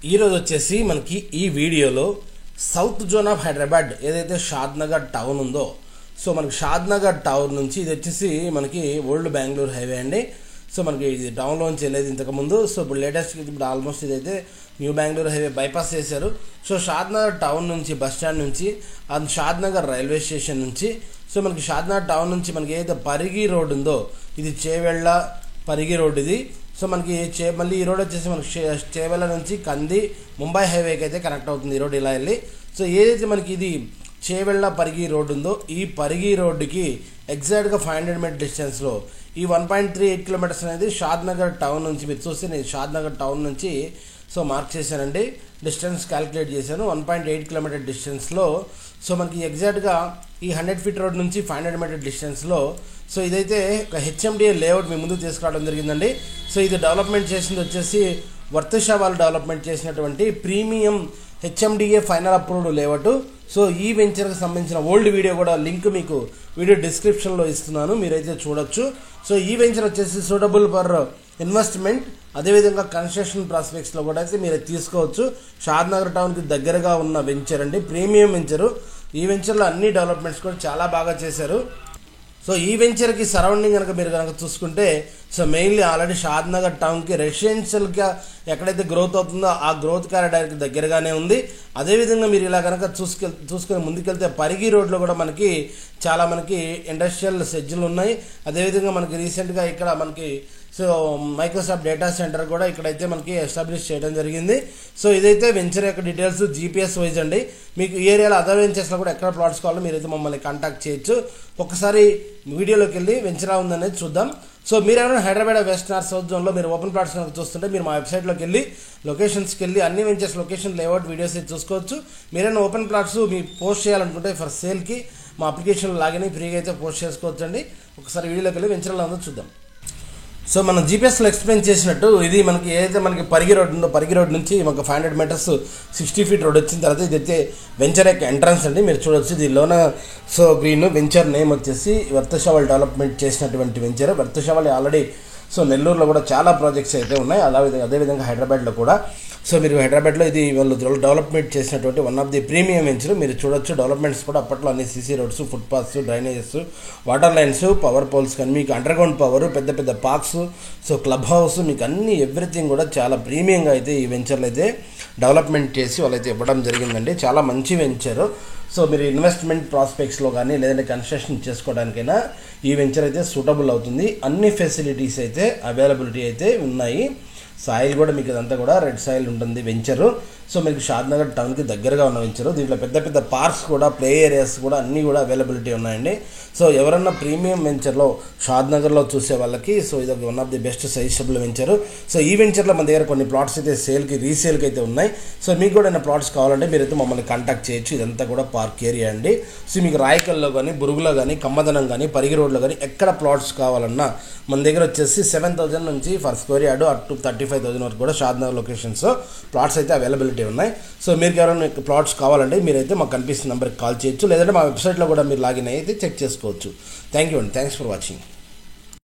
ఈరోజు వచ్చేసి మనకి ఈ వీడియోలో సౌత్ జోన్ ఆఫ్ హైదరాబాద్ ఏదైతే షాద్నగర్ టౌన్ ఉందో, సో మనకి షాద్నగర్ టౌన్ నుంచి ఇది వచ్చేసి మనకి ఓల్డ్ బెంగళూరు హైవే అండి. సో మనకి ఇది టౌన్లోంచి వెళ్ళేది ఇంతకుముందు. సో ఇప్పుడు లేటెస్ట్ ఇప్పుడు ఆల్మోస్ట్ ఇదైతే న్యూ బెంగళూరు హైవే బైపాస్ చేశారు. సో షాద్నగర్ టౌన్ నుంచి బస్ స్టాండ్ నుంచి అది షాద్నగర్ రైల్వే స్టేషన్ నుంచి సో మనకి షాద్నగర్ టౌన్ నుంచి మనకి ఏదైతే పరిగి రోడ్ ఉందో ఇది చేవెళ్ళ పరిగి రోడ్ ఇది. సో మనకి మళ్ళీ ఈ రోడ్ వచ్చేసి మనకి చేవెళ్ళ నుంచి కంది ముంబై హైవేకి అయితే కనెక్ట్ అవుతుంది ఈ రోడ్ ఇలా వెళ్ళి. సో ఏదైతే మనకి ఇది చేవెళ్ళ పరిగి రోడ్ ఉందో ఈ పరిగి రోడ్డుకి ఎగ్జాక్ట్గా 500 మీటర్ డిస్టెన్స్లో ఈ 1.38 కిలోమీటర్స్ అనేది షాద్నగర్ టౌన్ నుంచి మీరు చూస్తే నేను షాద్నగర్ టౌన్ నుంచి సో మార్క్ చేశానండి, డిస్టెన్స్ క్యాలిక్యులేట్ చేశాను 1.8 కిలోమీటర్ డిస్టెన్స్లో. సో మనకి ఎగ్జాక్ట్గా ఈ 100 ఫీట్ రోడ్ నుంచి 500 మీటర్ డిస్టెన్స్లో సో ఇదైతే ఒక హెచ్ఎండిఏ లేఅవుట్ మీ ముందు తీసుకురావడం జరిగిందండి. సో ఇది డెవలప్మెంట్ చేసింది వచ్చేసి వర్తిషా వాళ్ళు డెవలప్మెంట్ చేసినటువంటి premium HMDA final approved layout. So ఈ వెంచర్కి సంబంధించిన ఓల్డ్ వీడియో కూడా లింక్ మీకు వీడియో డిస్క్రిప్షన్లో ఇస్తున్నాను, మీరైతే చూడొచ్చు. సో ఈ వెంచర్ వచ్చేసి సూటబుల్ ఫర్ ఇన్వెస్ట్మెంట్, అదేవిధంగా కన్స్ట్రక్షన్ ప్రాస్పెక్ట్స్లో కూడా అయితే మీరు తీసుకోవచ్చు. షాద్నగర్ టౌన్కి దగ్గరగా ఉన్న వెంచర్ అండి, ప్రీమియం వెంచరు. ఈ వెంచర్లో అన్ని డెవలప్మెంట్స్ కూడా చాలా బాగా చేశారు. సో ఈ వెంచర్కి సరౌండింగ్ కనుక మీరు కనుక చూసుకుంటే సో మెయిన్లీ ఆల్రెడీ షాద్నగర్ టౌన్కి రెసిడెన్షియల్గా ఎక్కడైతే గ్రోత్ అవుతుందో ఆ గ్రోత్ కారిడార్కి దగ్గరగానే ఉంది. అదేవిధంగా మీరు ఇలా కనుక చూసుకొని ముందుకెళ్తే పరిగి రోడ్లో కూడా మనకి చాలా ఇండస్ట్రియల్ సెజ్లు ఉన్నాయి. అదేవిధంగా మనకి రీసెంట్గా ఇక్కడ మనకి సో మైక్రోసాఫ్ట్ డేటా సెంటర్ కూడా ఇక్కడైతే మనకి ఎస్టాబ్లిష్ చేయడం జరిగింది. సో ఇదైతే వెంచర్ యొక్క డీటెయిల్స్ జీపీఎస్ వైజ్ అండి. మీకు ఈ ఏరియాలో అదర్ వెంచర్స్లో కూడా ఎక్కడ ప్లాట్స్ కావాలో మీరైతే మమ్మల్ని కాంటాక్ట్ చేయొచ్చు. ఒకసారి వీడియోలోకి వెళ్ళి వెంచర్ ఉందనేది చూద్దాం. సో మీరు ఎవరైనా హైదరాబాద్ వెస్ట్ నార్త్ సౌత్ జోన్లో మీరు ఓపెన్ ప్లాట్స్ కనుక చూస్తుంటే మీరు మా వెబ్సైట్లోకి వెళ్ళి లొకేషన్స్కి వెళ్ళి అన్ని వెంచర్స్ లొకేషన్ లేఅవుట్ వీడియోస్ అయితే చూసుకోవచ్చు. మీరైనా ఓపెన్ ప్లాట్స్ మీ పోస్ట్ చేయాలనుకుంటే ఫర్ సేల్కి మా అప్లికేషన్లో లాగిన్ ఫ్రీగా అయితే పోస్ట్ చేసుకోవచ్చు అండి. ఒకసారి వీడియోలోకి వెళ్ళి వెంచర్లో ఉందో చూద్దాం. సో మనం జీపీఎస్లో ఎక్స్ప్లెయిన్ చేసినట్టు ఇది మనకి ఏదైతే మనకి పరిగి రోడ్ ఉందో పరిగి రోడ్ నుంచి మనకు 500 మీటర్స్ 60 ఫీట్ రోడ్ వచ్చిన తర్వాత ఇదైతే వెంచర్ యొక్క ఎంట్రన్స్ అండి, మీరు చూడవచ్చు. దీనిలోన సో గ్రీన్ వెంచర్ నేమ్ వచ్చేసి వర్తిషా వాళ్ళు డెవలప్మెంట్ చేసినటువంటి వెంచర్. వర్తిషా వాళ్ళు ఆల్రెడీ సో నెల్లూరులో కూడా చాలా ప్రాజెక్ట్స్ అయితే ఉన్నాయి, అదేవిధంగా హైదరాబాద్లో కూడా. సో మీరు హైదరాబాద్లో ఇది వాళ్ళు డెవలప్మెంట్ చేసినటువంటి one of the premium venture మీరు చూడొచ్చు. డెవలప్మెంట్స్ కూడా అప్పట్లో అన్ని CC roads, footpaths, drainages, water lines, power poles కానీ మీకు అండర్గ్రౌండ్ పవర్, పెద్ద పెద్ద పార్క్స్, సో క్లబ్ హౌస్, మీకు అన్ని ఎవ్రీథింగ్ కూడా చాలా ప్రీమియంగా అయితే ఈ వెంచర్లు అయితే డెవలప్మెంట్ చేసి వాళ్ళైతే ఇవ్వడం జరిగిందండి. చాలా మంచి వెంచర్. సో మీరు ఇన్వెస్ట్మెంట్ ప్రాస్పెక్ట్స్లో కానీ లేదంటే కన్స్ట్రక్షన్ చేసుకోవడానికైనా ఈ వెంచర్ అయితే సూటబుల్ అవుతుంది. అన్ని ఫెసిలిటీస్ అయితే అవైలబిలిటీ అయితే ఉన్నాయి. సాయిల్ కూడా మీకు ఇదంతా కూడా రెడ్ సాయిల్ ఉంటుంది వెంచరు. సో మీకు షాద్నగర్ టౌన్కి దగ్గరగా ఉన్న వెంచరు. దీంట్లో పెద్ద పెద్ద పార్క్స్ కూడా, ప్లే ఏరియాస్ కూడా అన్నీ కూడా అవైలబిలిటీ ఉన్నాయండి. సో ఎవరన్నా ప్రీమియం వెంచర్లో షాద్నగర్లో చూసే వాళ్ళకి సో ఇది one of the best suggestible venture. So ఈ వెంచర్లో మన దగ్గర కొన్ని ప్లాట్స్ అయితే రీసేల్కి అయితే ఉన్నాయి. సో మీకు కూడా ఏమైనా ప్లాట్స్ కావాలంటే మీరైతే మమ్మల్ని కాంటాక్ట్ చేయొచ్చు. ఇదంతా కూడా పార్క్ ఏరియా అండి. సో మీకు రాయకల్లో కానీ, బురుగులో కానీ, కమ్మదనం కానీ, పరిగి రోడ్లో కానీ ఎక్కడ ప్లాట్స్ కావాలన్నా మన దగ్గర వచ్చేసి 7,000 నుంచి for square yard up to 35,000 వరకు కూడా షాద్నగర్ లొకేషన్స్ ప్లాట్స్ అయితే అవైలబిలిటీ ఉన్నాయి. సో మీకు ఎవరైనా ప్లాట్స్ కావాలంటే మీరైతే మాకు కనిపిస్తున్న నెంబర్కి కాల్ చేయొచ్చు, లేదంటే మా వెబ్సైట్లో కూడా మీరు లాగిన్ అయితే చెక్ చేసుకోవచ్చు. థ్యాంక్ యూ అండి, థ్యాంక్స్ ఫర్ వాచింగ్.